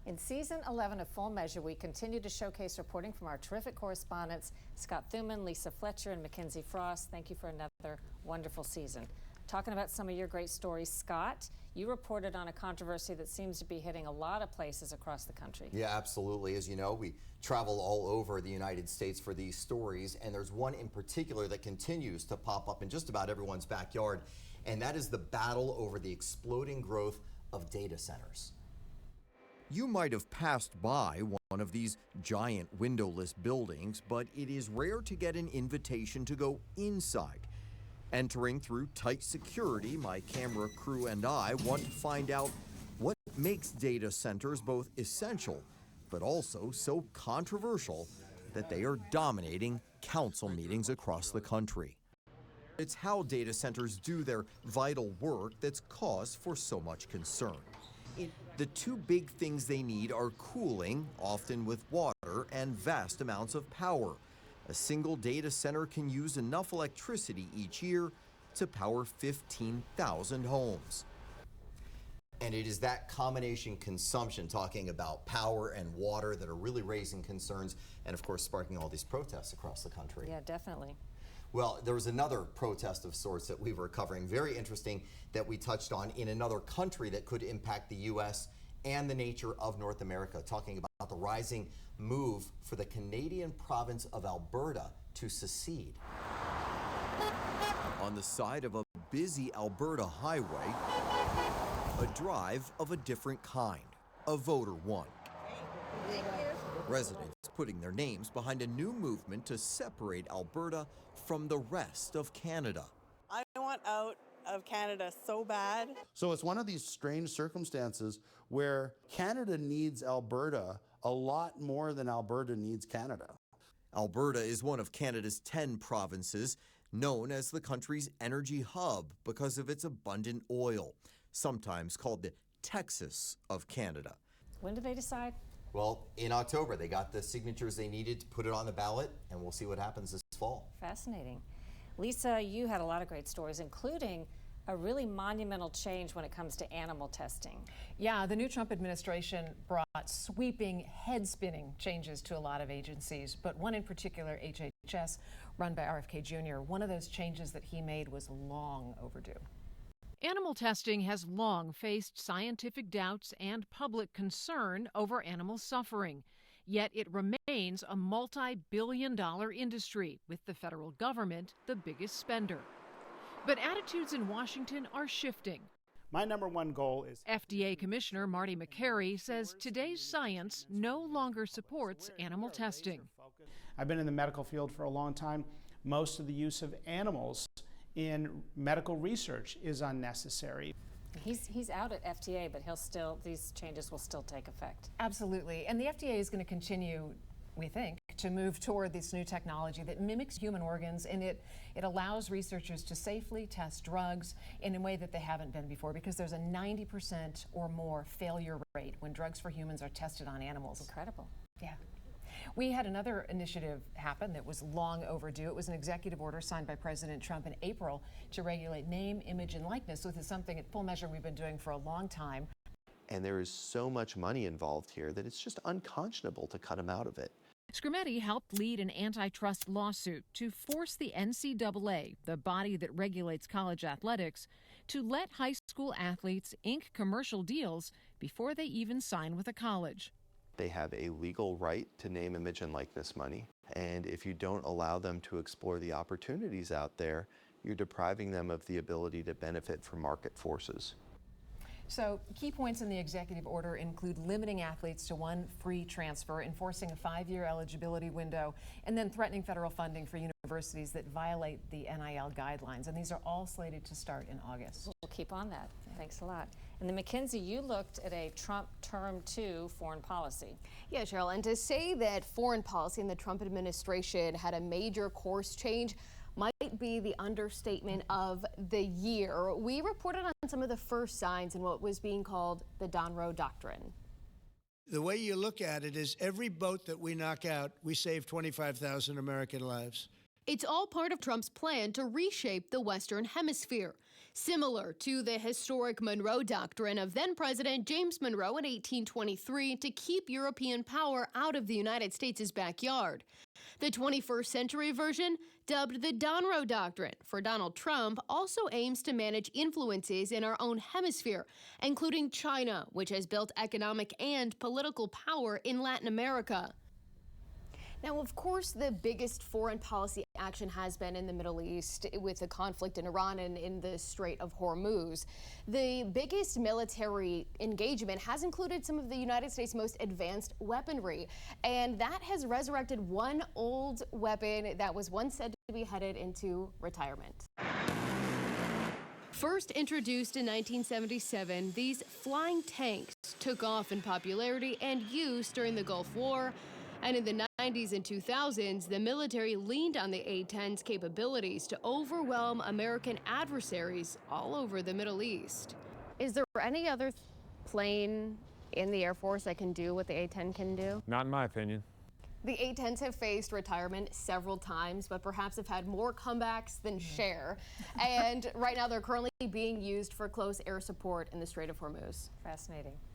In season 11 of Full Measure, we continue to showcase reporting from our terrific correspondents, Scott Thuman, Lisa Fletcher, and Mackenzie Frost. Thank you for another wonderful season. Talking about some of your great stories, Scott, you reported on a controversy that seems to be hitting a lot of places across the country. Yeah, absolutely. As you know, we travel all over the United States for these stories, and there's one in particular that continues to pop up in just about everyone's backyard, and that is the battle over the exploding growth of data centers. You might have passed by one of these giant windowless buildings, but it is rare to get an invitation to go inside. Entering through tight security, my camera crew and I want to find out what makes data centers both essential, but also so controversial that they are dominating council meetings across the country. It's how data centers do their vital work that's cause for so much concern. The two big things they need are cooling, often with water, and vast amounts of power. A single data center can use enough electricity each year to power 15,000 homes. And it is that combination consumption, talking about power and water, that are really raising concerns and, of course, sparking all these protests across the country. Yeah, definitely. Well, there was another protest of sorts that we were covering, very interesting, that we touched on in another country that could impact the U.S. and the nature of North America, talking about the rising move for the Canadian province of Alberta to secede. On the side of a busy Alberta highway, a drive of a different kind, a voter one. Residents putting their names behind a new movement to separate Alberta from the rest of Canada. I want out of Canada so bad. So it's one of these strange circumstances where Canada needs Alberta a lot more than Alberta needs Canada. Alberta is one of Canada's 10 provinces, known as the country's energy hub because of its abundant oil, sometimes called the Texas of Canada. When did they decide? Well, in October, they got the signatures they needed to put it on the ballot, and we'll see what happens this fall. Fascinating. Lisa, you had a lot of great stories, including a really monumental change when it comes to animal testing. Yeah, the new Trump administration brought sweeping, head-spinning changes to a lot of agencies, but one in particular, HHS, run by RFK Jr., one of those changes that he made was long overdue. Animal testing has long faced scientific doubts and public concern over animal suffering. Yet it remains a multi-billion-dollar industry, with the federal government the biggest spender. But attitudes in Washington are shifting. My number one goal is... FDA Commissioner Marty McCary says today's science no longer supports animal testing. I've been in the medical field for a long time. Most of the use of animals in medical research is unnecessary. He's out at FDA, but these changes will still take effect. Absolutely, and the FDA is going to continue, we think, to move toward this new technology that mimics human organs, and it allows researchers to safely test drugs in a way that they haven't been before, because there's a 90% or more failure rate when drugs for humans are tested on animals. Incredible. Yeah. We had another initiative happen that was long overdue. It was an executive order signed by President Trump in April to regulate name, image, and likeness. So this is something at Full Measure we've been doing for a long time. And there is so much money involved here that it's just unconscionable to cut him out of it. Scrimetti helped lead an antitrust lawsuit to force the NCAA, the body that regulates college athletics, to let high school athletes ink commercial deals before they even sign with a college. They have a legal right to name, image, and likeness money. And if you don't allow them to explore the opportunities out there, you're depriving them of the ability to benefit from market forces. So key points in the executive order include limiting athletes to one free transfer, enforcing a 5-year eligibility window, and then threatening federal funding for universities that violate the NIL guidelines. And these are all slated to start in August. We'll keep on that. Thanks a lot. And then Mackenzie, you looked at a Trump Term 2 foreign policy. Yeah, Cheryl, and to say that foreign policy in the Trump administration had a major course change might be the understatement of the year. We reported on some of the first signs in what was being called the Don Roe Doctrine. The way you look at it is every boat that we knock out, we save 25,000 American lives. It's all part of Trump's plan to reshape the Western Hemisphere. similar to the historic Monroe Doctrine of then-President James Monroe in 1823 to keep European power out of the United States' backyard. The 21st century version, dubbed the Monroe Doctrine for Donald Trump, also aims to manage influences in our own hemisphere, including China, which has built economic and political power in Latin America. Now, of course, the biggest foreign policy action has been in the Middle East with the conflict in Iran and in the Strait of Hormuz. The biggest military engagement has included some of the United States' most advanced weaponry, and that has resurrected one old weapon that was once said to be headed into retirement. First introduced in 1977, these flying tanks took off in popularity and use during the Gulf War. And in the 90s and 2000s, the military leaned on the A-10's capabilities to overwhelm American adversaries all over the Middle East. Is there any other plane in the Air Force that can do what the A-10 can do? Not in my opinion. The A-10s have faced retirement several times, but perhaps have had more comebacks than share. And right now they're currently being used for close air support in the Strait of Hormuz. Fascinating.